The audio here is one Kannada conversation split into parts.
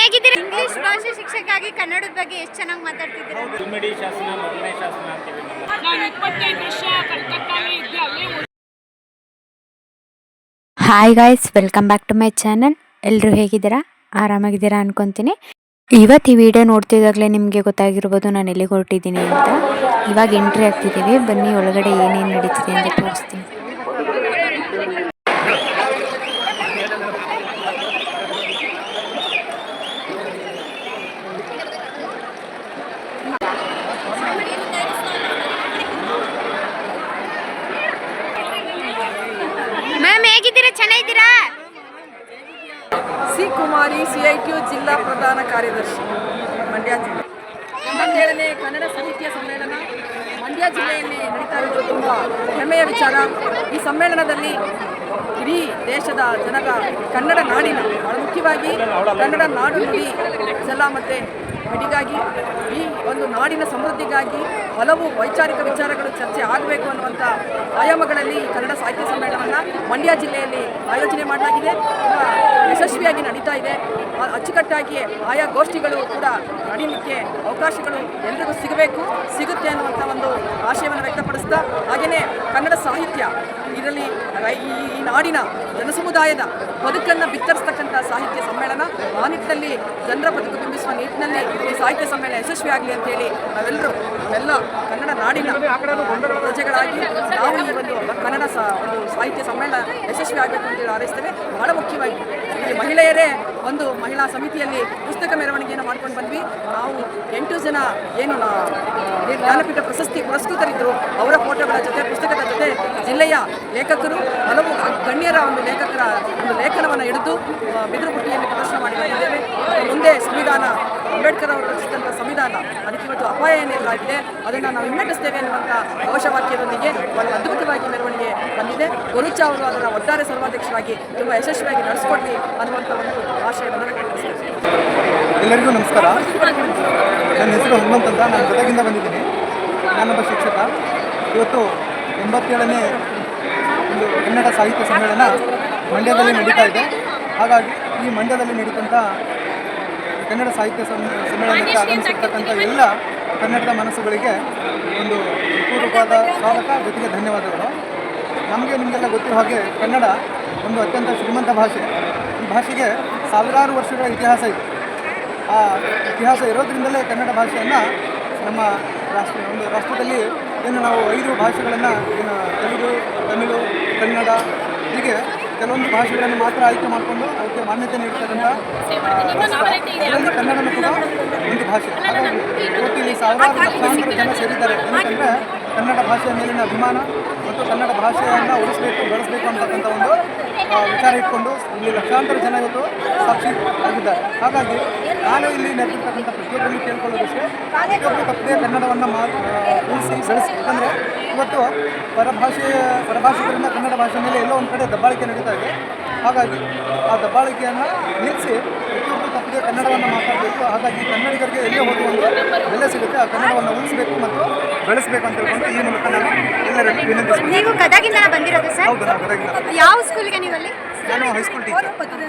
ಹೇಗಿದ್ದೀರಾ? ಇಂಗ್ಲಿಷ್ ಭಾಷೆ ಶಿಕ್ಷಕರಾಗಿ ಕನ್ನಡದ ಬಗ್ಗೆ ಎಷ್ಟು ಚೆನ್ನಾಗಿ ಮಾತಾಡ್ತಿದ್ದೀರಾ? ಕಲ್ಮಿಡಿ ಶಾಸನ ಮೊದಲನೇ ಶಾಸನ ಅಂತೀವಿ ನಾವು. ನಾನು 25 ವರ್ಷ ಕಲ್ಕತ್ತಾದಲ್ಲಿ ಇದ್ದೆ. ಅಲ್ಲೇ hi guys, welcome back to my channel. ಎಲ್ಲರೂ ಹೇಗಿದ್ದೀರಾ? ಆರಾಮಾಗಿದ್ದೀರಾ ಅನ್ಕೊತೀನಿ. ಇವತ್ತು ಈ ವಿಡಿಯೋ ನೋಡ್ತಿದ್ದಾಗಲೇ ನಿಮಗೆ ಗೊತ್ತಾಗಿರ್ಬೋದು ನಾನು ಎಲ್ಲಿಗೆ ಹೊರಟಿದ್ದೀನಿ ಅಂತ. ಇವಾಗ ಎಂಟ್ರಿ ಆಗ್ತಿದ್ದೀವಿ, ಬನ್ನಿ ಒಳಗಡೆ ಏನೇನು ನಡೀತಿದೆ ಅಂತ ತೋರಿಸ್ತೀನಿ. ಮ್ಯಾಮ್ ಹೇಗಿದ್ದೀರಾ? ಚೆನ್ನಾಗಿದ್ದೀರಾ? ಸಿ ಕುಮಾರಿ, CITU ಜಿಲ್ಲಾ ಪ್ರಧಾನ ಕಾರ್ಯದರ್ಶಿ, ಮಂಡ್ಯ ಜಿಲ್ಲೆ. 87ನೇ ಕನ್ನಡ ಸಾಹಿತ್ಯ ಸಮ್ಮೇಳನ ಮಂಡ್ಯ ಜಿಲ್ಲೆಯಲ್ಲಿ ನಡೀತಾ ಇರೋದು ತುಂಬ ಹೆಮ್ಮೆಯ ವಿಚಾರ. ಈ ಸಮ್ಮೇಳನದಲ್ಲಿ ಇಡೀ ದೇಶದ ಜನರ ಕನ್ನಡ ನಾಡಿನ, ಬಹಳ ಮುಖ್ಯವಾಗಿ ಕನ್ನಡ ನಾಡು ನುಡಿ ಜಲ ಮತ್ತು ಮಿಡಿಗಾಗಿ, ಈ ಒಂದು ನಾಡಿನ ಸಮೃದ್ಧಿಗಾಗಿ ಹಲವು ವೈಚಾರಿಕ ವಿಚಾರಗಳು ಚರ್ಚೆ ಆಗಬೇಕು ಅನ್ನುವಂಥ ಆಯಾಮಗಳಲ್ಲಿ ಈ ಕನ್ನಡ ಸಾಹಿತ್ಯ ಸಮ್ಮೇಳನವನ್ನು ಮಂಡ್ಯ ಜಿಲ್ಲೆಯಲ್ಲಿ ಆಯೋಜನೆ ಮಾಡಲಾಗಿದೆ. ತುಂಬ ಯಶಸ್ವಿಯಾಗಿ ನಡೀತಾ ಇದೆ. ಅಚ್ಚುಕಟ್ಟಾಗಿ ಆಯಾ ಗೋಷ್ಠಿಗಳು ಕೂಡ ನಡೀಲಿಕ್ಕೆ ಅವಕಾಶಗಳು ಎಲ್ರಿಗೂ ಸಿಗುತ್ತೆ ಅನ್ನುವಂಥ ಒಂದು ಆಶಯವನ್ನು ವ್ಯಕ್ತಪಡಿಸ್ತಾ, ಹಾಗೆಯೇ ಕನ್ನಡ ಸಾಹಿತ್ಯ ಇದರಲ್ಲಿ ಈ ನಾಡಿನ ಜನಸಮುದಾಯದ ಬದುಕನ್ನು ಬಿತ್ತರಿಸ್ತಕ್ಕಂಥ ಸಾಹಿತ್ಯ ಸಮ್ಮೇಳನ. ಆ ನಿಟ್ಟಿನಲ್ಲಿ ಜನರ ಬದುಕು ಬಿಂಬಿಸುವ ನಿಟ್ಟಿನಲ್ಲಿ ಈ ಸಾಹಿತ್ಯ ಸಮ್ಮೇಳನ ಯಶಸ್ವಿಯಾಗಲಿ ಅಂತೇಳಿ ನಾವೆಲ್ಲರೂ ಎಲ್ಲ ಕನ್ನಡ ನಾಡಿನ ಪ್ರಜೆಗಳಾಗಿ ನಾವು ಈ ಒಂದು ಕನ್ನಡ ಒಂದು ಸಾಹಿತ್ಯ ಸಮ್ಮೇಳನ ಯಶಸ್ವಿ ಆಗಬೇಕು ಅಂತೇಳಿ ಹಾರೈಸ್ತೇವೆ. ಬಹಳ ಮುಖ್ಯವಾಗಿ ಇಲ್ಲಿ ಮಹಿಳೆಯರೇ ಒಂದು ಮಹಿಳಾ ಸಮಿತಿಯಲ್ಲಿ ಪುಸ್ತಕ ಮೆರವಣಿಗೆಯನ್ನು ಮಾಡ್ಕೊಂಡು ಬಂದ್ವಿ. ನಾವು 8 ಜನ ಏನು ಜ್ಞಾನಪೀಠ ಪ್ರಶಸ್ತಿ ಪುರಸ್ಕೃತರಿದ್ದರು, ಅವರ ಫೋಟೋಗಳ ಜೊತೆ, ಪುಸ್ತಕದ ಜೊತೆ ಜಿಲ್ಲೆಯ ಲೇಖಕರು, ಹಲವು ಗಣ್ಯರ ಒಂದು ಲೇಖಕರ ಒಂದು ಲೇಖನವನ್ನು ಹಿಡಿದು ಬಿದಿರುಗುಟ್ಟಿಯಲ್ಲಿ ಪ್ರದರ್ಶನ ಮಾಡಿದ್ದೇವೆ. ಮುಂದೆ ಸಂವಿಧಾನ, ಅಂಬೇಡ್ಕರ್ ಅವರು ರಚಿಸಿದಂಥ ಸಂವಿಧಾನ, ಅದಕ್ಕೆ ಇವತ್ತು ಅಪಾಯ ಏನಿರಲಾಗಿದೆ, ಅದನ್ನು ನಾವು ಹಿಮ್ಮೆಟ್ಟಿಸ್ತೇವೆ ಅನ್ನುವಂಥ ಘೋಷವಾಕ್ಯದೊಂದಿಗೆ ಒಂದು ಅದ್ಭುತವಾಗಿ ಮೆರವಣಿಗೆ ಬಂದಿದೆ. ಗೊರುಚ ಅವರು ಅದರ ಒಟ್ಟಾರೆ ಸರ್ವಾಧ್ಯಕ್ಷರಾಗಿ ತುಂಬ ಯಶಸ್ವಿಯಾಗಿ ನಡೆಸಿಕೊಡ್ಲಿ ಅನ್ನುವಂಥ ಒಂದು ಆಶಯವನ್ನು ವ್ಯಕ್ತಪಡಿಸಿದ್ದೇವೆ. ಎಲ್ಲರಿಗೂ ನಮಸ್ಕಾರ. ನನ್ನ ಹೆಸರು ಹನುಮಂತ್ ಅಂತ. ನಾನು ಗದಗಿಂದ ಬಂದಿದ್ದೀನಿ. ನಾನೊಬ್ಬ ಶಿಕ್ಷಕ. ಇವತ್ತು 87ನೇ ಒಂದು ಕನ್ನಡ ಸಾಹಿತ್ಯ ಸಮ್ಮೇಳನ ಮಂಡ್ಯದಲ್ಲಿ ನಡೀತಾ ಇದೆ. ಹಾಗಾಗಿ ಈ ಮಂಡ್ಯದಲ್ಲಿ ನಡೀತಂಥ ಕನ್ನಡ ಸಾಹಿತ್ಯ ಸಮ್ಮೇಳನಕ್ಕೆ ಆಗಮಿಸಿರ್ತಕ್ಕಂಥ ಎಲ್ಲ ಕನ್ನಡದ ಮನಸ್ಸುಗಳಿಗೆ ಒಂದು ಪೂರ್ವಕವಾದ ಸ್ವಾಗತ, ಜೊತೆಗೆ ಧನ್ಯವಾದಗಳು. ನಮಗೆ ನಿಮಗೆಲ್ಲ ಗೊತ್ತಿರೋ ಹಾಗೆ ಕನ್ನಡ ಒಂದು ಅತ್ಯಂತ ಶ್ರೀಮಂತ ಭಾಷೆ. ಈ ಭಾಷೆಗೆ ಸಾವಿರಾರು ವರ್ಷಗಳ ಇತಿಹಾಸ ಇದೆ. ಆ ಇತಿಹಾಸ ಇರೋದ್ರಿಂದಲೇ ಕನ್ನಡ ಭಾಷೆಯನ್ನು ನಮ್ಮ ರಾಷ್ಟ್ರದಲ್ಲಿ ಏನು ನಾವು 5 ಭಾಷೆಗಳನ್ನು, ಏನು ತೆಲುಗು, ತಮಿಳು, ಕನ್ನಡ, ಹೀಗೆ ಕೆಲವೊಂದು ಭಾಷೆಗಳನ್ನು ಮಾತ್ರ ಆಯ್ಕೆ ಮಾಡಿಕೊಂಡು ಅದಕ್ಕೆ ಮಾನ್ಯತೆ ನೀಡ್ತಕ್ಕಂಥ ರಾಷ್ಟ್ರ. ಅದರಲ್ಲಿ ಕನ್ನಡನೂ ಕೂಡ ಒಂದು ಭಾಷೆ. ಹಾಗಾಗಿ ಇವತ್ತು ಇಲ್ಲಿ ಸಾವಿರಾರು ಲಕ್ಷಾಂತರ ಜನ ಸೇರಿದ್ದಾರೆ. ಏನಂತಂದರೆ ಕನ್ನಡ ಭಾಷೆಯ ಮೇಲಿನ ಅಭಿಮಾನ ಮತ್ತು ಕನ್ನಡ ಭಾಷೆಯನ್ನು ಉಳಿಸಬೇಕು, ಬೆಳೆಸಬೇಕು ಅಂತಕ್ಕಂಥ ಒಂದು ವಿಚಾರ ಇಟ್ಕೊಂಡು ಇಲ್ಲಿ ಲಕ್ಷಾಂತರ ಜನ ಇವತ್ತು ಸಾಕ್ಷಿ ಆಗಿದ್ದಾರೆ. ಹಾಗಾಗಿ ನಾನು ಇಲ್ಲಿ ನೆರೆದಿರ್ತಕ್ಕಂಥ ಪ್ರತಿಯೊಬ್ಬರಲ್ಲಿ ಕೇಳ್ಕೊಳ್ಳೋದಷ್ಟೇ, ಪ್ರತಿಯೊಬ್ಬರು ತಪ್ಪದೇ ಕನ್ನಡವನ್ನು ಉಳಿಸಿ ಬೆಳೆಸಿ. ಯಾಕಂದರೆ ಇವತ್ತು ಪರಭಾಷೆಗಳಿಂದ ಕನ್ನಡ ಭಾಷೆ ಮೇಲೆ ಎಲ್ಲೋ ಒಂದು ಕಡೆ ದಬ್ಬಾಳಿಕೆ ನಡೀತಾ ಇದೆ. ಹಾಗಾಗಿ ಆ ದಬ್ಬಾಳಿಕೆಯನ್ನು ನಿಲ್ಲಿಸಿ ಪ್ರತಿಯೊಬ್ಬರು ತಪ್ಪದೇ ಕನ್ನಡವನ್ನು ಮಾತಾಡಬೇಕು. ಹಾಗಾಗಿ ಕನ್ನಡಿಗರಿಗೆ ಎಲ್ಲೇ ಹೋಗಿ ಒಂದು ಬೆಲೆ ಸಿಗುತ್ತೆ, ಆ ಕನ್ನಡವನ್ನು ಉಳಿಸಬೇಕು ಮತ್ತು ಬೆಳೆಸಬೇಕು ಅಂತ ಹೇಳ್ಕೊಂಡು ಈ ಮೂಲಕ ನಾನು ಎಲ್ಲರಲ್ಲಿ ವಿನಂತಿಸ್ತೀನಿ. ನೀವು ಗದಗಿಂದ ಬಂದಿರೋದು ಸರ್? ಹೌದು, ನಾನು ಗದಗಿಂದ. ಯಾವ ಸ್ಕೂಲ್ಗೆ ನೀವಲ್ಲಿ? ನಾನು ಹೈಸ್ಕೂಲ್ ಟೀಚರ್.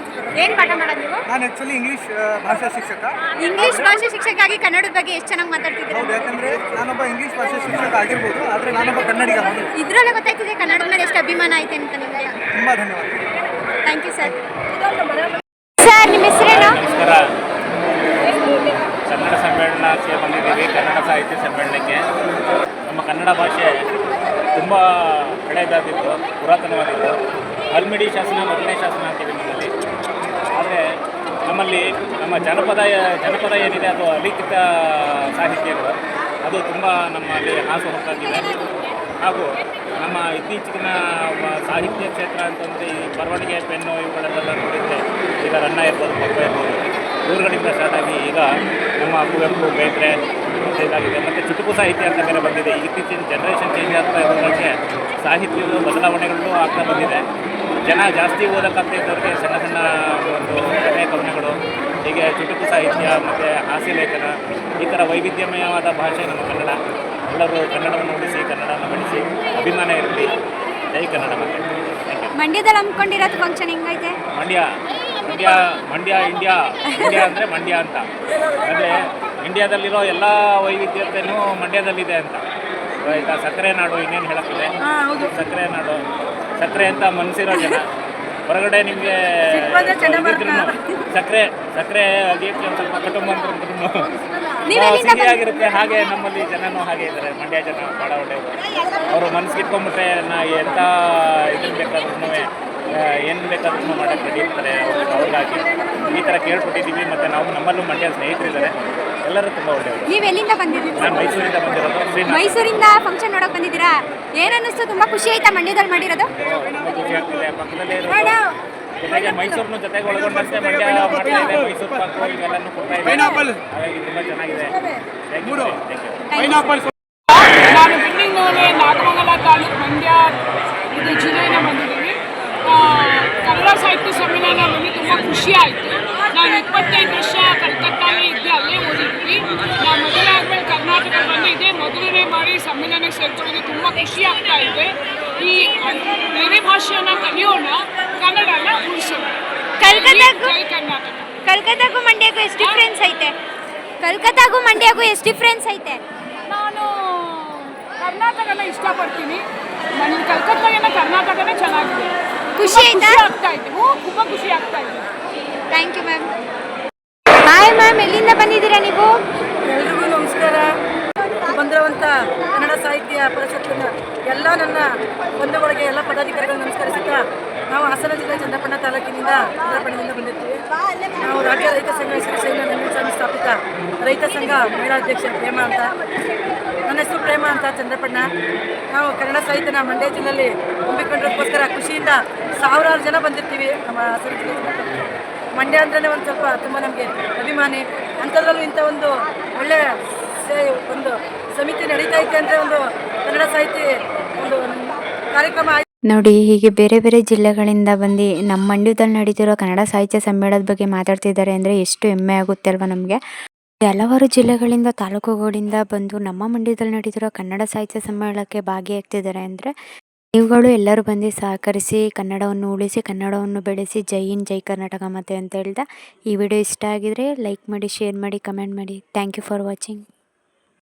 ಏನು ಪಾಠ ಮಾಡೋದು ನೀವು? ನಾನು ಆ್ಯಕ್ಚುಲಿ ಇಂಗ್ಲೀಷ್ ಭಾಷಾ ಶಿಕ್ಷಕ. ಇಂಗ್ಲಿಷ್ ಭಾಷೆ ಶಿಕ್ಷಕರಾಗಿ ಕನ್ನಡದ ಬಗ್ಗೆ ಎಷ್ಟು ಚೆನ್ನಾಗಿ ಮಾತಾಡ್ತಿದ್ದೀರಾ? ಹೌದು, ಯಾಕಂದರೆ ನಾನೊಬ್ಬ ಇಂಗ್ಲೀಷ್ ಭಾಷೆ ಶಿಕ್ಷಕ ಆಗಿರ್ಬೋದು, ಆದರೆ ನಾನೊಬ್ಬ ಕನ್ನಡಿಗ. ಇದರಲ್ಲೇ ಗೊತ್ತಾಗ್ತಿದೆ ಕನ್ನಡದ ಮೇಲೆ ಎಷ್ಟು ಅಭಿಮಾನ ಐತೆ ಅಂತ ನಿಮಗೆ. ತುಂಬ ಧನ್ಯವಾದ. Thank you sir. ಸರ್ ನಿಮ್ಮ ಹೆಸರೇನು? ನಮಸ್ಕಾರ. ಕನ್ನಡ ಸಮ್ಮೇಳನಕ್ಕೆ ಬಂದಿದ್ದೀವಿ, ಕನ್ನಡ ಸಾಹಿತ್ಯ ಸಮ್ಮೇಳನಕ್ಕೆ. ನಮ್ಮ ಕನ್ನಡ ಭಾಷೆ ತುಂಬ ಹಳೆಯದಾಗಿತ್ತು, ಪುರಾತನವಾಗಿತ್ತು. ಕಲ್ಮಿಡಿ ಶಾಸನ ಮೊದಲನೇ ಶಾಸನ ಅಂತೀವಿ ನಮ್ಮಲ್ಲಿ. ಆದರೆ ನಮ್ಮಲ್ಲಿ ನಮ್ಮ ಜನಪದ ಏನಿದೆ ಅದು ಅಲಿಖಿತ ಸಾಹಿತ್ಯಗಳು, ಅದು ತುಂಬ ನಮ್ಮಲ್ಲಿ ಹಾಸುಹೊಕ್ಕಾಗಿದೆ. ಹಾಗೂ ನಮ್ಮ ಇತ್ತೀಚಿನ ಸಾಹಿತ್ಯ ಕ್ಷೇತ್ರ ಅಂತಂದರೆ ಈ ಬರವಣಿಗೆ, ಪೆನ್ನು ಇವುಗಳನ್ನೆಲ್ಲ ನೋಡಿದರೆ ಈಗ ರನ್ನ ಇರ್ಬೋದು, ಪಕ್ಕ ಇರ್ಬೋದು, ಊರುಗಳಿಂದ ಸ್ಟಾರ್ಟ್ ಆಗಿ ಈಗ ನಮ್ಮ ಕುವೆಂಪು, ಬೇಂದ್ರೆ ಮತ್ತು ಇದಾಗಿದೆ. ಮತ್ತು ಚುಟುಕು ಸಾಹಿತ್ಯ ಅಂತ ಬೇರೆ ಬಂದಿದೆ. ಇತ್ತೀಚಿನ ಜನ್ರೇಷನ್ ಚೇಂಜ್ ಆಗ್ತಾ ಇರೋದಕ್ಕೆ ಸಾಹಿತ್ಯದ ಬದಲಾವಣೆಗಳು ಆಗ್ತಾ ಬಂದಿದೆ. ಜನ ಜಾಸ್ತಿ ಓದೋಕ್ಕಾಗ್ತಾ ಇದ್ದವ್ರಿಗೆ ಸಣ್ಣ ಸಣ್ಣ ಒಂದು ಕಥೆ, ಕವನಗಳು, ಹೀಗೆ ಚುಟುಕು ಸಾಹಿತ್ಯ ಮತ್ತು ಹಾಸ್ಯ ಲೇಖನ, ಈ ಥರ ವೈವಿಧ್ಯಮಯವಾದ ಭಾಷೆ ನಮ್ಮ ಕನ್ನಡ. ಎಲ್ಲರೂ ಕನ್ನಡವನ್ನು ಉಳಿಸಿ, ಕನ್ನಡವನ್ನು ಬೆಳೆಸಿ, ಅಭಿಮಾನ ಇರಲಿ. ಜೈ ಕನ್ನಡ. ಮತ್ತು ಮಂಡ್ಯದಲ್ಲಿ ಹಮ್ಮಿಕೊಂಡಿರೋದು ಫಂಕ್ಷನ್ ಹೆಂಗೈತೆ? ಮಂಡ್ಯ ಮಂಡ್ಯ ಮಂಡ್ಯ ಇಂಡಿಯಾ ಇಂಡಿಯಾ ಅಂದರೆ ಮಂಡ್ಯ ಅಂತ, ಅಂದರೆ ಇಂಡಿಯಾದಲ್ಲಿರೋ ಎಲ್ಲ ವೈವಿಧ್ಯತೆಯೂ ಮಂಡ್ಯದಲ್ಲಿದೆ ಅಂತ. ಆಯಿತಾ, ಸಕ್ಕರೆ ನಾಡು, ಇನ್ನೇನು ಹೇಳಕ್ಕಿದೆ, ಸಕ್ಕರೆ ನಾಡು, ಸಕ್ಕರೆ ಅಂತ ಮನಸ್ಸಿರೋ ಜನ. ಹೊರಗಡೆ ನಿಮಗೆ ಸಕ್ಕರೆ ಸಕ್ಕರೆ ಅದಿಯಕ್ಕೆ ಒಂದು ಸ್ವಲ್ಪ ಕುಟುಂಬ ಅಂತಂದ್ರೂ ಸಿಹಿಯಾಗಿರುತ್ತೆ. ಹಾಗೆ ನಮ್ಮಲ್ಲಿ ಜನನೂ ಹಾಗೆ ಇದ್ದಾರೆ, ಮಂಡ್ಯ ಜನ ಭಾಳ ಒಳ್ಳೆಯವರು. ಅವರು ಮನಸ್ಸಿಗೆ ಇಟ್ಕೊಂಡ್ಬಿಟ್ರೆ ಎಂಥ ಇದನ್ನು ಬೇಕಾದ್ರೂ ಏನು ಬೇಕಾದ್ರೂ ಮಾಡೋಕ್ಕೆ ರೆಡಿ ಇರ್ತಾರೆ. ಅವ್ರಿಗಾಗಿ ಈ ಥರ ಕೇಳ್ಕೊಟ್ಟಿದ್ದೀವಿ. ಮತ್ತು ನಾವು ನಮ್ಮಲ್ಲೂ ಮಂಡ್ಯ ಸ್ನೇಹಿತರಿದ್ದಾರೆ, ಎಲ್ಲರೂ ತುಂಬ ಒಳ್ಳೆಯವರು. ನೀವು ಎಲ್ಲಿಂದ ಬಂದಿದ್ದೀರಿ? ನಾನು ಮೈಸೂರಿಂದ ಬಂದಿರೋದು. ಮೈಸೂರಿಂದ ಫಂಕ್ಷನ್ ನೋಡೋಕೆ ಬಂದಿದ್ದೀರಾ? ಏನನ್ನಿಸ್ತು? ತುಂಬ ಖುಷಿ ಆಯ್ತಾ ಮಂಡ್ಯದಲ್ಲಿ ಮಾಡಿರೋದು? ತುಂಬ ಖುಷಿ ಆಗ್ತಿದೆ. ಪಕ್ಕದಲ್ಲೇ ಇರೋದು, ಜೊತೆಗೆ ಮೈಸೂರನ್ನು ಜೊತೆಗೆ ಒಳಗೊಂಡಂತೆ ಮಂಡ್ಯ ಮಾಡ್ತಾ ಇದೆ. ಮೈಸೂರು ಪಾಕು ಇವೆಲ್ಲನೂ ಕೊಡ್ತಾ ಇದೆ. ಹಾಗಾಗಿ ತುಂಬ ಚೆನ್ನಾಗಿದೆ. ನಾನು ಬಿಲ್ಡಿಂಗ್ನವರೇ, ನಾಗಮಂಗಲ ತಾಲೂಕು, ಮಂಡ್ಯ ಇದು ಜಿಲ್ಲೆಯಿಂದ ಬಂದಿದ್ದೀನಿ. ಕನ್ನಡ ಸಾಹಿತ್ಯ ಸಮ್ಮೇಳನದಲ್ಲಿ ತುಂಬ ಖುಷಿ ಆಯಿತು. ನಾನು 25 ವರ್ಷ ಕಲ್ಕತ್ತಾಲಿ ಇದ್ದೆ, ಅಲ್ಲೇ ಓದಿದ್ವಿ. ನಾನು ಮೊದಲಾದ್ಮೇಲೆ ಕರ್ನಾಟಕ ಬಂದು ಇದೇ ಮೊದಲನೇ ಬಾರಿ ಸಮ್ಮೇಳನಕ್ಕೆ ಸೇರ್ಕೊಳ್ಳೋದು ತುಂಬ ಖುಷಿ ಆಗ್ತಾ ಇದೆ. ಈ ಬೇರೆ ಭಾಷೆಯನ್ನು ಕಲಿಯೋಣ, ಕನ್ನಡನ ಉಳಿಸೋಣ. ಕಲ್ಕತ್ತಾಗೂ ಮಂಡ್ಯಕ್ಕೂ ಎಷ್ಟು ಡಿಫ್ರೆನ್ಸ್ ಐತೆ? ಕಲ್ಕತ್ತಾಗೂ ಮಂಡ್ಯಕ್ಕೂ ಎಷ್ಟು ಡಿಫ್ರೆನ್ಸ್ ಐತೆ? ನಾನು ಕರ್ನಾಟಕನ ಇಷ್ಟಪಡ್ತೀನಿ. ನನ್ನ ಕಲ್ಕತ್ತಾಗಿನ ಕರ್ನಾಟಕನೇ ಚೆನ್ನಾಗಿದೆ. ಖುಷಿ ಆಯ್ತಾ? ಆಗ್ತಾ ಇದೆ. ತುಂಬ ಖುಷಿ ಆಗ್ತಾ ಇದೆ. Thank you ma'am. Hi ma'am, ಎಲ್ಲಿಂದ ಬಂದಿದ್ದೀರಾ ನೀವು? ಎಲ್ರಿಗೂ ನಮಸ್ಕಾರ. ಬಂದಿರುವಂಥ ಕನ್ನಡ ಸಾಹಿತ್ಯ ಪರಿಷತ್ತಿನ ಎಲ್ಲ ನನ್ನ ಬಂಧುಗಳಿಗೆ, ಎಲ್ಲ ಪದಾಧಿಕಾರಿಗಳು ನಮಸ್ಕರಿಸುತ್ತಾ, ನಾವು ಹಾಸನ ಜಿಲ್ಲೆ ಚಂದ್ರಪಟ್ಟಣ ತಾಲೂಕಿನಿಂದ ಚಂದ್ರಪಟ್ಟಣದಿಂದ ಬಂದಿರ್ತೀವಿ. ನಾವು ರಾಜ್ಯ ರೈತ ಸಂಘ ಶ್ರೀಶೈಲ ನಂಜನಸ್ವಾಮಿ ಸ್ಥಾಪಿತ ರೈತ ಸಂಘ ಮಹಿಳಾ ಅಧ್ಯಕ್ಷ ಪ್ರೇಮ ಅಂತ. ನನ್ನ ಹೆಸರು ಪ್ರೇಮ ಅಂತ, ಚಂದ್ರಪಟ್ಟಣ. ನಾವು ಕನ್ನಡ ಸಾಹಿತ್ಯನ ಮಂಡ್ಯ ಜಿಲ್ಲೆಯಲ್ಲಿ ತುಂಬಿಕೊಂಡಿರೋದಕ್ಕೋಸ್ಕರ ಖುಷಿಯಿಂದ ಸಾವಿರಾರು ಜನ ಬಂದಿರ್ತೀವಿ. ನಮ್ಮ ಹಾಸನ ಜಿಲ್ಲೆ ಮಂಡ್ಯ ಅಂದ್ರೆ ಒಂದು ಸ್ವಲ್ಪ ತುಂಬ ನಮಗೆ ಅಭಿಮಾನಿ. ಅಂಥದ್ರಲ್ಲೂ ಇಂಥ ಒಂದು ಒಳ್ಳೆಯ ಒಂದು ಸಮಿತಿ ನಡೀತಾ ಇದೆ ಅಂದರೆ ಒಂದು ಕನ್ನಡ ಸಾಹಿತ್ಯ ಒಂದು ಕಾರ್ಯಕ್ರಮ. ನೋಡಿ, ಹೀಗೆ ಬೇರೆ ಬೇರೆ ಜಿಲ್ಲೆಗಳಿಂದ ಬಂದು ನಮ್ಮ ಮಂಡ್ಯದಲ್ಲಿ ನಡೀತಿರೋ ಕನ್ನಡ ಸಾಹಿತ್ಯ ಸಮ್ಮೇಳನದ ಬಗ್ಗೆ ಮಾತಾಡ್ತಿದ್ದಾರೆ ಅಂದರೆ ಎಷ್ಟು ಹೆಮ್ಮೆ ಆಗುತ್ತೆ ಅಲ್ವಾ ನಮಗೆ. ಹಲವಾರು ಜಿಲ್ಲೆಗಳಿಂದ, ತಾಲೂಕುಗಳಿಂದ ಬಂದು ನಮ್ಮ ಮಂಡ್ಯದಲ್ಲಿ ನಡೀತಿರೋ ಕನ್ನಡ ಸಾಹಿತ್ಯ ಸಮ್ಮೇಳನಕ್ಕೆ ಭಾಗಿಯಾಗ್ತಿದ್ದಾರೆ ಅಂದರೆ ನೀವುಗಳು ಎಲ್ಲರೂ ಬಂದು ಸಹಕರಿಸಿ, ಕನ್ನಡವನ್ನು ಉಳಿಸಿ, ಕನ್ನಡವನ್ನು ಬೆಳೆಸಿ. ಜೈ ಹಿಂದ್, ಜೈ ಕರ್ನಾಟಕ ಮಾತೆ ಅಂತ ಹೇಳ್ತಾ ಈ ವಿಡಿಯೋ ಇಷ್ಟ ಆಗಿದ್ರೆ ಲೈಕ್ ಮಾಡಿ, ಶೇರ್ ಮಾಡಿ, ಕಮೆಂಟ್ ಮಾಡಿ. Thank you for watching.